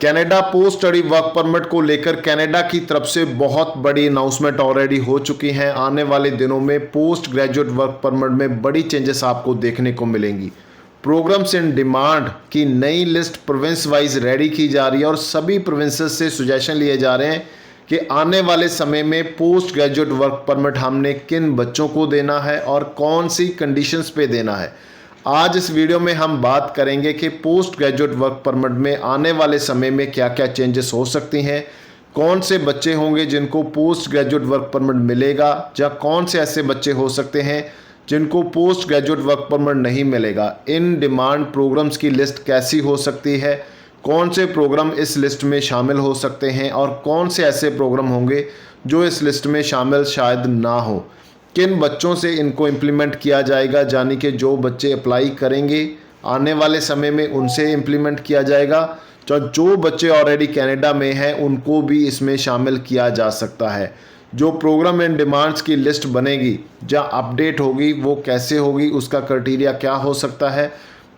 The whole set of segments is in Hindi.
Canada post study work permit को लेकर कनाडा की तरफ से बहुत बड़ी अनाउंसमेंट ऑलरेडी हो चुकी हैं। आने वाले दिनों में पोस्ट ग्रेजुएट वर्क परमिट में बड़ी चेंजेस आपको देखने को मिलेंगी। प्रोग्राम्स इन डिमांड की नई लिस्ट प्रोविंस वाइज रेडी की जा रही है और सभी प्रोविंसेस से सुजेशन लिए जा रहे हैं कि आने वाले समय में पोस्ट ग्रेजुएट वर्क परमिट हमने किन बच्चों को देना है और कौन सी कंडीशंस पे देना है। आज इस वीडियो में हम बात करेंगे कि पोस्ट ग्रेजुएट वर्क परमिट में आने वाले समय में क्या क्या चेंजेस हो सकती हैं, कौन से बच्चे होंगे जिनको पोस्ट ग्रेजुएट वर्क परमिट मिलेगा, या कौन से ऐसे बच्चे हो सकते हैं जिनको पोस्ट ग्रेजुएट वर्क परमिट नहीं मिलेगा। इन डिमांड प्रोग्राम्स की लिस्ट कैसी हो सकती है, कौन से प्रोग्राम इस लिस्ट में शामिल हो सकते हैं और कौन से ऐसे प्रोग्राम होंगे जो इस लिस्ट में शामिल शायद ना हो, किन बच्चों से इनको इम्प्लीमेंट किया जाएगा, यानी कि जो बच्चे अप्लाई करेंगे आने वाले समय में उनसे इम्प्लीमेंट किया जाएगा, जो बच्चे ऑलरेडी कनाडा में हैं उनको भी इसमें शामिल किया जा सकता है। जो प्रोग्राम एंड डिमांड्स की लिस्ट बनेगी जहाँ अपडेट होगी वो कैसे होगी, उसका क्राइटेरिया क्या हो सकता है,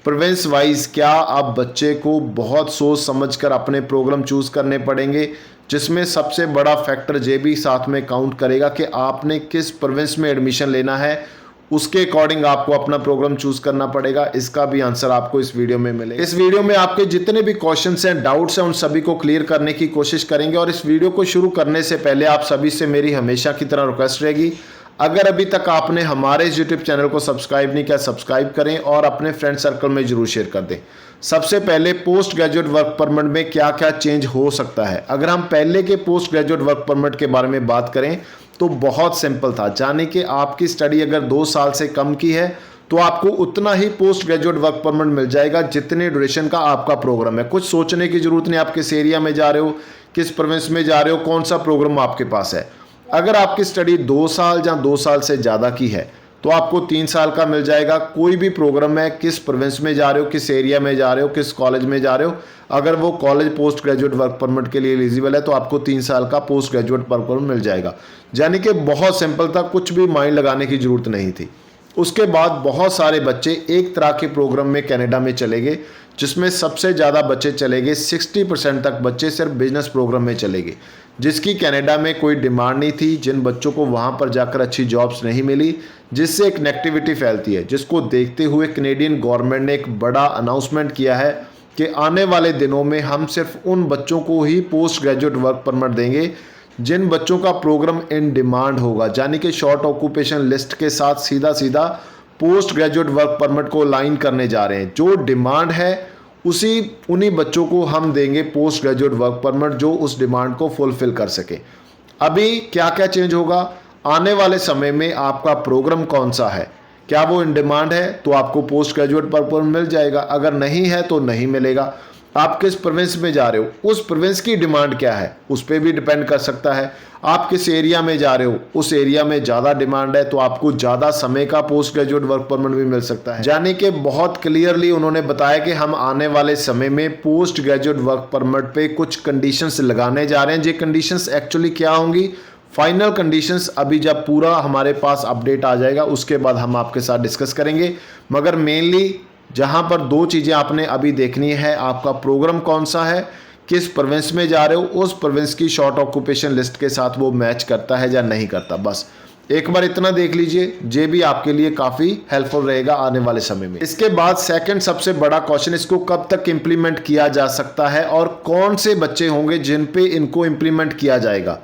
प्रोविंस वाइज क्या आप बच्चे को बहुत सोच समझकर अपने प्रोग्राम चूज़ करने पड़ेंगे, जिसमें सबसे बड़ा फैक्टर ये भी साथ में काउंट करेगा कि आपने किस प्रोविंस में एडमिशन लेना है, उसके अकॉर्डिंग आपको अपना प्रोग्राम चूज़ करना पड़ेगा। इसका भी आंसर आपको इस वीडियो में मिलेगा। इस वीडियो में आपके जितने भी क्वेश्चंस हैं, डाउट्स हैं, उन सभी को क्लियर करने की कोशिश करेंगे। और इस वीडियो को शुरू करने से पहले आप सभी से मेरी हमेशा की तरह रिक्वेस्ट रहेगी, अगर अभी तक आपने हमारे इस यूट्यूब चैनल को सब्सक्राइब नहीं किया, सब्सक्राइब करें और अपने फ्रेंड सर्कल में जरूर शेयर कर दें। सबसे पहले पोस्ट ग्रेजुएट वर्क परमिट में क्या क्या चेंज हो सकता है। अगर हम पहले के पोस्ट ग्रेजुएट वर्क परमिट के बारे में बात करें तो बहुत सिंपल था, यानी कि आपकी स्टडी अगर 2 साल से कम की है तो आपको उतना ही पोस्ट ग्रेजुएट वर्क परमिट मिल जाएगा जितने ड्यूरेशन का आपका प्रोग्राम है। कुछ सोचने की जरूरत नहीं, आप किस एरिया में जा रहे हो, किस प्रोविंस में जा रहे हो, कौन सा प्रोग्राम आपके पास है। अगर आपकी स्टडी 2 साल या 2 साल से ज़्यादा की है तो आपको 3 साल का मिल जाएगा। कोई भी प्रोग्राम है, किस प्रोविंस में जा रहे हो, किस एरिया में जा रहे हो, किस कॉलेज में जा रहे हो, अगर वो college post graduate work permit के लिए एलिजिबल है तो आपको 3 साल का पोस्ट ग्रेजुएट वर्क परमिट मिल जाएगा। यानी कि बहुत सिंपल था, कुछ भी माइंड लगाने की ज़रूरत नहीं थी। उसके बाद बहुत सारे बच्चे एक तरह के प्रोग्राम में कनाडा में चले गए, जिसमें सबसे ज़्यादा बच्चे चले गए, 60% तक बच्चे सिर्फ बिजनेस प्रोग्राम में चले गए, जिसकी कनाडा में कोई डिमांड नहीं थी, जिन बच्चों को वहाँ पर जाकर अच्छी जॉब्स नहीं मिली, जिससे एक नेगेटिविटी फैलती है। जिसको देखते हुए कनेडियन गवर्नमेंट ने एक बड़ा अनाउंसमेंट किया है कि आने वाले दिनों में हम सिर्फ उन बच्चों को ही पोस्ट ग्रेजुएट वर्क परमिट देंगे जिन बच्चों का प्रोग्राम इन डिमांड होगा, यानी कि शॉर्ट ऑक्यूपेशन लिस्ट के साथ सीधा सीधा पोस्ट ग्रेजुएट वर्क परमिट को लाइन करने जा रहे हैं। जो डिमांड है उन्हीं बच्चों को हम देंगे पोस्ट ग्रेजुएट वर्क परमिट जो उस डिमांड को फुलफिल कर सके। अभी क्या क्या चेंज होगा आने वाले समय में, आपका प्रोग्राम कौन सा है, क्या वो इन डिमांड है तो आपको पोस्ट ग्रेजुएट वर्क परमिट मिल जाएगा, अगर नहीं है तो नहीं मिलेगा। आप किस प्रोविंस में जा रहे हो, उस प्रोविंस की डिमांड क्या है, उस पर भी डिपेंड कर सकता है। आप किस एरिया में जा रहे हो, उस एरिया में ज़्यादा डिमांड है तो आपको ज़्यादा समय का पोस्ट ग्रेजुएट वर्क परमिट भी मिल सकता है। यानी कि बहुत क्लियरली उन्होंने बताया कि हम आने वाले समय में पोस्ट ग्रेजुएट वर्क परमिट पे कुछ कंडीशंस लगाने जा रहे हैं। ये कंडीशंस एक्चुअली क्या होंगी, फाइनल कंडीशंस अभी जब पूरा हमारे पास अपडेट आ जाएगा उसके बाद हम आपके साथ डिस्कस करेंगे। मगर मेनली जहां पर 2 चीज़ें आपने अभी देखनी है, आपका प्रोग्राम कौन सा है, किस प्रोविंस में जा रहे हो, उस प्रोविंस की शॉर्ट ऑक्यूपेशन लिस्ट के साथ वो मैच करता है या नहीं करता। बस एक बार इतना देख लीजिए, ये भी आपके लिए काफ़ी हेल्पफुल रहेगा आने वाले समय में। इसके बाद सेकंड सबसे बड़ा क्वेश्चन, इसको कब तक इम्प्लीमेंट किया जा सकता है और कौन से बच्चे होंगे जिन पे इनको इम्प्लीमेंट किया जाएगा,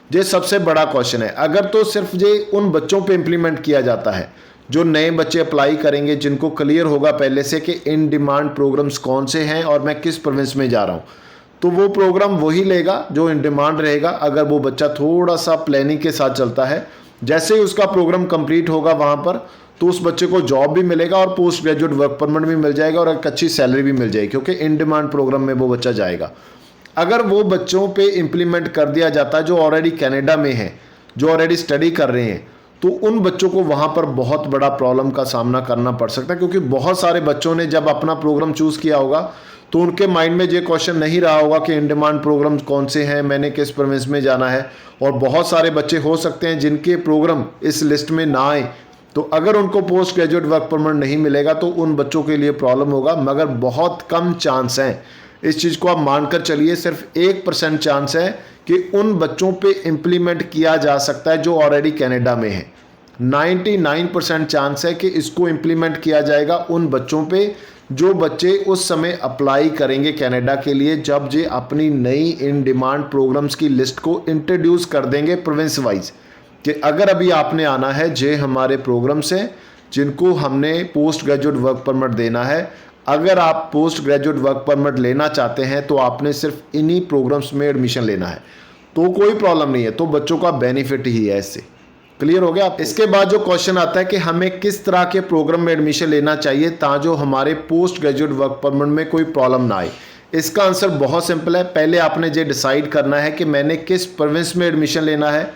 ये सबसे बड़ा क्वेश्चन है। अगर तो सिर्फ ये उन बच्चों पे इम्प्लीमेंट किया जाता है जो नए बच्चे अप्लाई करेंगे, जिनको क्लियर होगा पहले से कि इन डिमांड प्रोग्राम्स कौन से हैं और मैं किस प्रोविंस में जा रहा हूँ, तो वो प्रोग्राम वही लेगा जो इन डिमांड रहेगा। अगर वो बच्चा थोड़ा सा प्लानिंग के साथ चलता है, जैसे ही उसका प्रोग्राम कंप्लीट होगा वहाँ पर, तो उस बच्चे को जॉब भी मिलेगा और पोस्ट ग्रेजुएट वर्क परमिट भी मिल जाएगा और एक अच्छी सैलरी भी मिल जाएगी, क्योंकि इन डिमांड प्रोग्राम में वो बच्चा जाएगा। अगर वो बच्चों पे इम्प्लीमेंट कर दिया जाता है जो ऑलरेडी कनाडा में हैं, जो ऑलरेडी स्टडी कर रहे हैं, तो उन बच्चों को वहाँ पर बहुत बड़ा प्रॉब्लम का सामना करना पड़ सकता है। क्योंकि बहुत सारे बच्चों ने जब अपना प्रोग्राम चूज़ किया होगा तो उनके माइंड में ये क्वेश्चन नहीं रहा होगा कि इन डिमांड प्रोग्राम्स कौन से हैं, मैंने किस प्रोविंस में जाना है। और बहुत सारे बच्चे हो सकते हैं जिनके प्रोग्राम इस लिस्ट में ना आए, तो अगर उनको पोस्ट ग्रेजुएट वर्क परमिट नहीं मिलेगा तो उन बच्चों के लिए प्रॉब्लम होगा। मगर बहुत कम चांस हैं इस चीज़ को आप मानकर चलिए, सिर्फ 1% चांस है कि उन बच्चों पे इम्प्लीमेंट किया जा सकता है जो ऑलरेडी कनाडा में है। 99% चांस है कि इसको इम्प्लीमेंट किया जाएगा उन बच्चों पे जो बच्चे उस समय अप्लाई करेंगे कनाडा के लिए, जब जे अपनी नई इन डिमांड प्रोग्राम्स की लिस्ट को इंट्रोड्यूस कर देंगे प्रोविंस वाइज, कि अगर अभी आपने आना है जे हमारे प्रोग्राम्स हैं जिनको हमने पोस्ट ग्रेजुएट वर्क परमिट देना है। अगर आप पोस्ट ग्रेजुएट वर्क परमिट लेना चाहते हैं तो आपने सिर्फ इन्हीं प्रोग्राम्स में एडमिशन लेना है, तो कोई प्रॉब्लम नहीं है, तो बच्चों का बेनिफिट ही है इससे। क्लियर हो गया आप? इसके बाद जो क्वेश्चन आता है कि हमें किस तरह के प्रोग्राम में एडमिशन लेना चाहिए ताकि हमारे पोस्ट ग्रेजुएट वर्क परमिट में कोई प्रॉब्लम ना आए। इसका आंसर बहुत सिंपल है। पहले आपने ये डिसाइड करना है कि मैंने किस प्रोविंस में एडमिशन लेना है।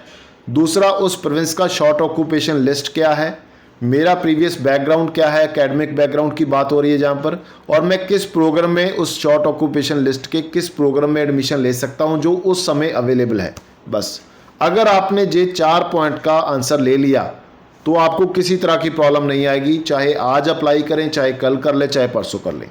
दूसरा, उस प्रोविंस का शॉर्ट ऑक्यूपेशन लिस्ट क्या है, मेरा प्रीवियस बैकग्राउंड क्या है, एकेडमिक बैकग्राउंड की बात हो रही है जहाँ पर, और मैं किस प्रोग्राम में उस शॉर्ट ऑक्यूपेशन लिस्ट के किस प्रोग्राम में एडमिशन ले सकता हूँ जो उस समय अवेलेबल है। बस अगर आपने ये 4 पॉइंट का आंसर ले लिया तो आपको किसी तरह की प्रॉब्लम नहीं आएगी, चाहे आज अप्लाई करें, चाहे कल कर ले, चाहे परसों कर लें।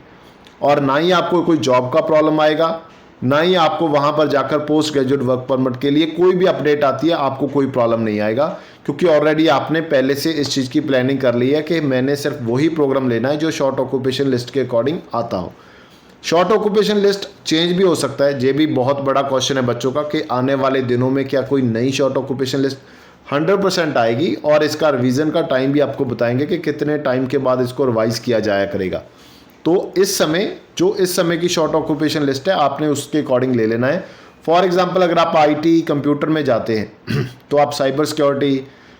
और ना ही आपको कोई जॉब का प्रॉब्लम आएगा, ना ही आपको वहाँ पर जाकर पोस्ट ग्रेजुएट वर्क परमिट के लिए कोई भी अपडेट आती है आपको कोई प्रॉब्लम नहीं आएगा, क्योंकि ऑलरेडी आपने पहले से इस चीज़ की प्लानिंग कर ली है कि मैंने सिर्फ वही प्रोग्राम लेना है जो शॉर्ट ऑक्यूपेशन लिस्ट के अकॉर्डिंग आता हो। शॉर्ट ऑक्यूपेशन लिस्ट चेंज भी हो सकता है, ये भी बहुत बड़ा क्वेश्चन है बच्चों का कि आने वाले दिनों में क्या कोई नई शॉर्ट ऑक्यूपेशन लिस्ट 100% आएगी, और इसका रिवीजन का टाइम भी आपको बताएंगे कि कितने टाइम के बाद इसको रिवाइज किया जाया करेगा। तो इस समय की शॉर्ट ऑक्यूपेशन लिस्ट है आपने उसके अकॉर्डिंग ले लेना है। फॉर एग्जांपल अगर आप आईटी कंप्यूटर में जाते हैं तो आप cyber security,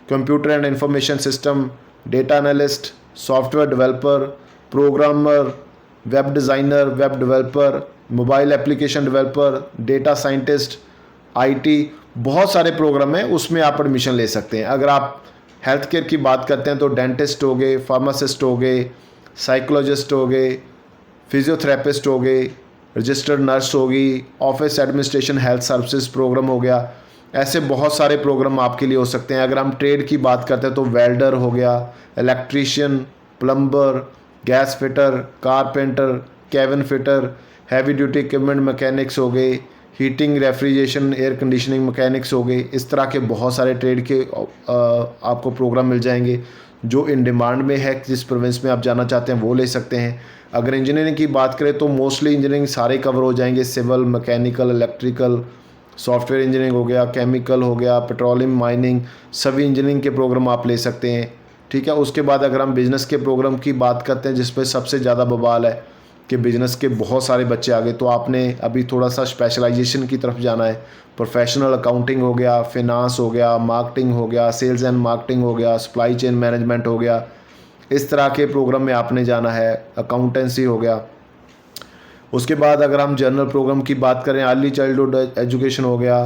computer and information system, data analyst, software developer, programmer, web designer, web developer, mobile application developer, data scientist, IT, बहुत सारे प्रोग्राम हैं, उसमें आप एडमिशन ले सकते हैं। अगर आप हेल्थ केयर की बात करते हैं तो डेंटिस्ट हो गए, फार्मासिस्ट हो गए, साइकोलॉजिस्ट हो गए, फिजियोथेरेपिस्ट हो गए, रजिस्टर्ड नर्स होगी, office administration health services program हो गया। ऐसे बहुत सारे प्रोग्राम आपके लिए हो सकते हैं। अगर हम ट्रेड की बात करते हैं तो वेल्डर हो गया, electrician, plumber, gas fitter, carpenter, cabin fitter, heavy duty equipment mechanics हो गए, heating, refrigeration, air conditioning mechanics हो गए। इस तरह के बहुत सारे ट्रेड के आपको प्रोग्राम मिल जाएंगे जो इन डिमांड में है। जिस प्रोविंस में आप जाना चाहते हैं वो ले सकते हैं। अगर इंजीनियरिंग की बात करें तो मोस्टली इंजीनियरिंग सारे कवर हो जाएंगे, civil, mechanical, electrical, software engineering हो गया, केमिकल हो गया, पेट्रोलियम, माइनिंग, सभी इंजीनियरिंग के प्रोग्राम आप ले सकते हैं। ठीक है। उसके बाद अगर हम बिज़नेस के प्रोग्राम की बात करते हैं जिस पर सबसे ज़्यादा बवाल है कि बिज़नेस के बहुत सारे बच्चे आ गए, तो आपने अभी थोड़ा सा स्पेशलाइजेशन की तरफ जाना है। प्रोफेशनल अकाउंटिंग हो गया, फिनांस हो गया, मार्केटिंग हो गया, सेल्स एंड मार्केटिंग हो गया, सप्लाई चेन मैनेजमेंट हो गया, इस तरह के प्रोग्राम में आपने जाना है। अकाउंटेंसी हो गया। उसके बाद अगर हम जनरल प्रोग्राम की बात करें, अर्ली चाइल्डहुड एजुकेशन हो गया,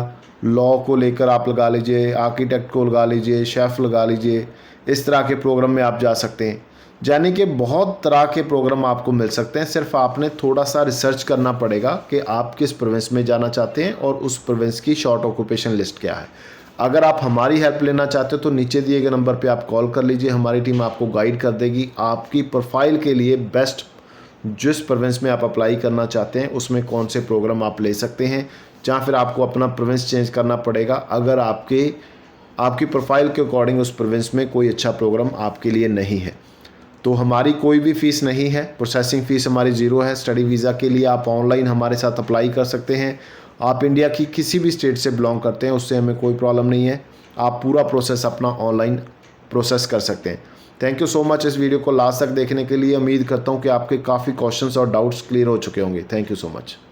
लॉ को लेकर आप लगा लीजिए, आर्किटेक्ट को लगा लीजिए, शेफ़ लगा लीजिए, इस तरह के प्रोग्राम में आप जा सकते हैं। यानी कि बहुत तरह के प्रोग्राम आपको मिल सकते हैं। सिर्फ आपने थोड़ा सा रिसर्च करना पड़ेगा कि आप किस प्रोविंस में जाना चाहते हैं और उस प्रोविंस की शॉर्ट ऑक्यूपेशन लिस्ट क्या है। अगर आप हमारी हेल्प लेना चाहते हो तो नीचे दिए गए नंबर पे आप कॉल कर लीजिए, हमारी टीम आपको गाइड कर देगी आपकी प्रोफाइल के लिए बेस्ट, जिस प्रोविंस में आप अप्लाई करना चाहते हैं उसमें कौन से प्रोग्राम आप ले सकते हैं, जहाँ फिर आपको अपना प्रोविंस चेंज करना पड़ेगा अगर आपकी प्रोफाइल के अकॉर्डिंग उस प्रोविंस में कोई अच्छा प्रोग्राम आपके लिए नहीं है। तो हमारी कोई भी फ़ीस नहीं है, प्रोसेसिंग फ़ीस हमारी ज़ीरो है। स्टडी वीज़ा के लिए आप ऑनलाइन हमारे साथ अप्लाई कर सकते हैं। आप इंडिया की किसी भी स्टेट से बिलोंग करते हैं उससे हमें कोई प्रॉब्लम नहीं है, आप पूरा प्रोसेस अपना ऑनलाइन प्रोसेस कर सकते हैं। थैंक यू सो मच इस वीडियो को लास्ट तक देखने के लिए। उम्मीद करता हूँ कि आपके काफ़ी क्वेश्चंस और डाउट्स क्लियर हो चुके होंगे। Thank you so much.